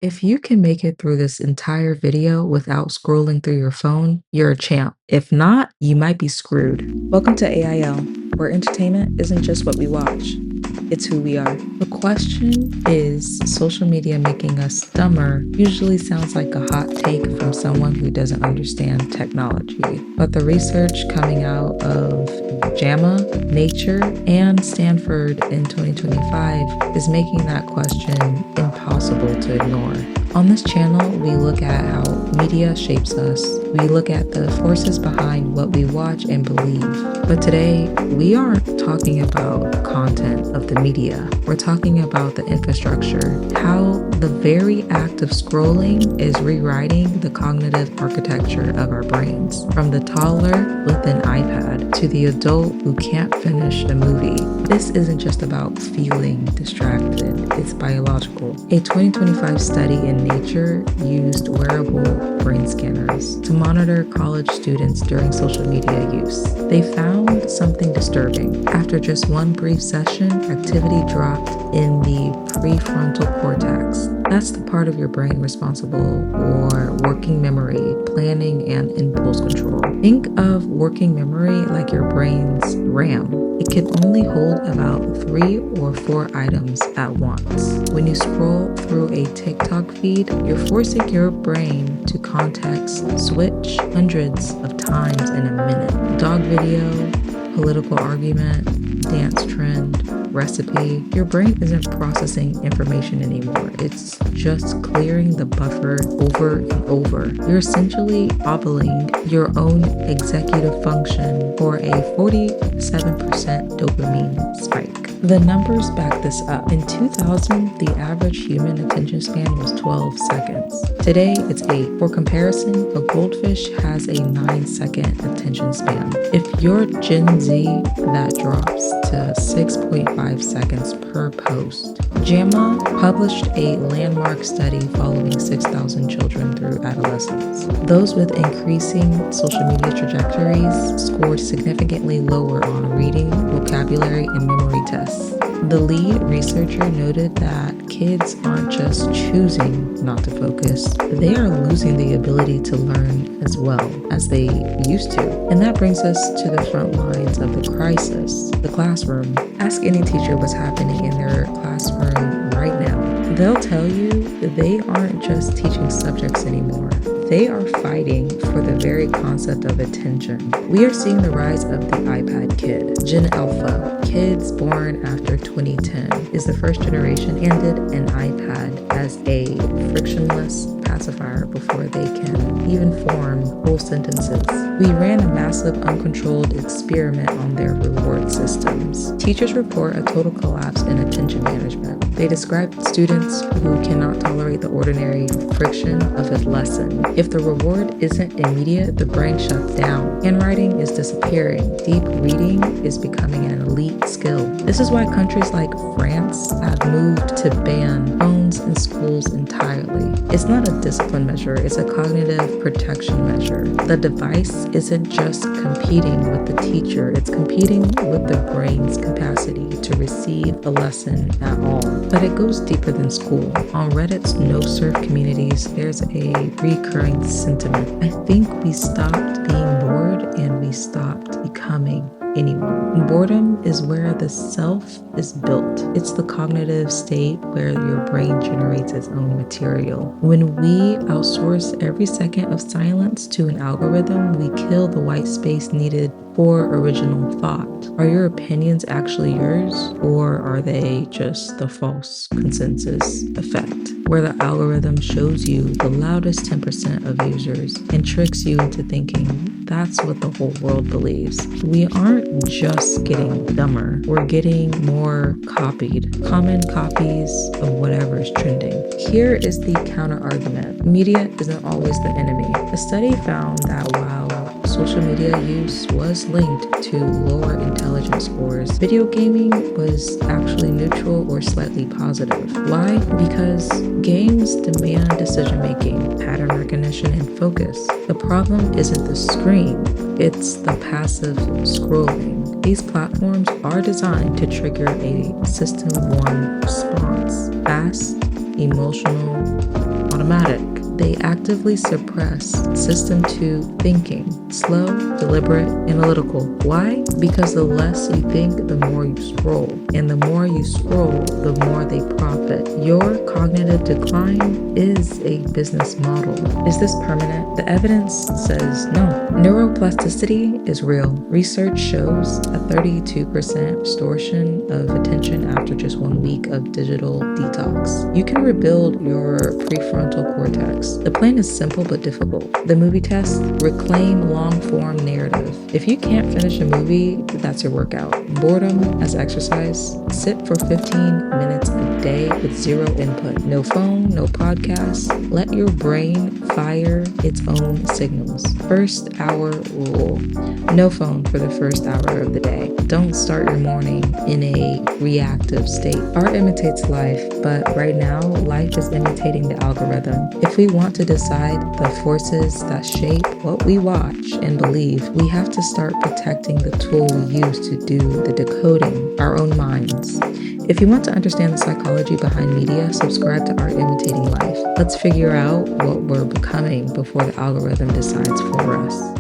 If you can make it through this entire video without scrolling through your phone, you're a champ. If not, you might be screwed. Welcome to AIL, where entertainment isn't just what we watch, it's who we are. The question is, social media making us dumber usually sounds like a hot take from someone who doesn't understand technology. But the research coming out of JAMA, Nature, and Stanford in 2025 is making that question impossible to ignore. On this channel, we look at how media shapes us. We look at the forces behind what we watch and believe. But today, we aren't talking about content of the media. We're talking about the infrastructure, how the very act of scrolling is rewriting the cognitive architecture of our brains. From the toddler with an iPad to the adult who can't finish a movie. This isn't just about feeling distracted, it's biological. A 2025 study in Nature used wearable brain scanners to monitor college students during social media use. They found something disturbing. After just one brief session, activity dropped in the prefrontal cortex. That's the part of your brain responsible for working memory, planning, and impulse control. Think of working memory like your brain's RAM. It can only hold about 3 or 4 items at once. When you scroll through a TikTok feed, you're forcing your brain to context switch hundreds of times in a minute. Dog video, political argument, dance trend, recipe. Your brain isn't processing information anymore. It's just clearing the buffer over and over. You're essentially hobbling your own executive function for a 47% dopamine spike. The numbers back this up. In 2000, the average human attention span was 12 seconds. Today, it's 8. For comparison, a goldfish has a 9-second attention span. If you're Gen Z, that drops to 6.5 seconds per post. JAMA published a landmark study following 6,000 children through adolescence. Those with increasing social media trajectories scored significantly lower on reading, vocabulary, and memory tests. The lead researcher noted that kids aren't just choosing not to focus, they are losing the ability to learn as well as they used to. And that brings us to the front lines of the crisis, the classroom. Ask any teacher what's happening in their classroom right now. They'll tell you that they aren't just teaching subjects anymore. They are fighting for the very concept of attention. We are seeing the rise of the iPad kid. Gen Alpha, kids born after 2010, is the first generation handed an iPad as a frictionless pacifier before they can even form whole sentences. We ran a massive uncontrolled experiment on their reward systems. Teachers report a total collapse in attention management. They describe students who cannot tolerate the ordinary friction of a lesson. If the reward isn't immediate, the brain shuts down. Handwriting is disappearing. Deep reading is becoming an elite skill. This is why countries like France have moved to ban phones in schools entirely. It's not a discipline measure, it's a cognitive protection measure. The device isn't just competing with the teacher, it's competing with the brain's capacity to receive a lesson at all. But it goes deeper than school. On Reddit's no-surf communities, there's a recurring sentiment. I think we stopped being bored and we stopped becoming anyone. Boredom is where the self is built. It's the cognitive state where your brain generates its own material. When we outsource every second of silence to an algorithm, we kill the white space needed for original thought. Are your opinions actually yours, or are they just the false consensus effect, where the algorithm shows you the loudest 10% of users and tricks you into thinking that's what the whole world believes? We aren't just getting dumber, we're getting more copied, common copies of whatever is trending. Here is the counter argument. Media isn't always the enemy. A study found that while social media use was linked to lower intelligence scores, video gaming was actually neutral or slightly positive. Why? Because games demand decision-making, pattern recognition, and focus. The problem isn't the screen, it's the passive scrolling. These platforms are designed to trigger a system 1 response: fast, emotional, automatic. They actively suppress System 2 thinking, slow, deliberate, analytical. Why? Because the less you think, the more you scroll. And the more you scroll, the more they profit. Your cognitive decline is a business model. Is this permanent? The evidence says no. Neuroplasticity is real. Research shows a 32% restoration of attention after just 1 week of digital detox. You can rebuild your prefrontal cortex. The plan is simple but difficult. The movie test: reclaim long-form narrative. If you can't finish a movie, that's your workout. Boredom as exercise. Sit for 15 minutes a day with zero input. No phone, no podcasts. Let your brain fire its own signals. First hour rule. No phone for the first hour of the day. Don't start your morning in a reactive state. Art imitates life, but right now, life is imitating the algorithm. If we want to decide the forces that shape what we watch and believe, we have to start protecting the tool we use to do the decoding, our own minds. If you want to understand the psychology behind media, subscribe to Art Imitating Life. Let's figure out what we're becoming before the algorithm decides for us.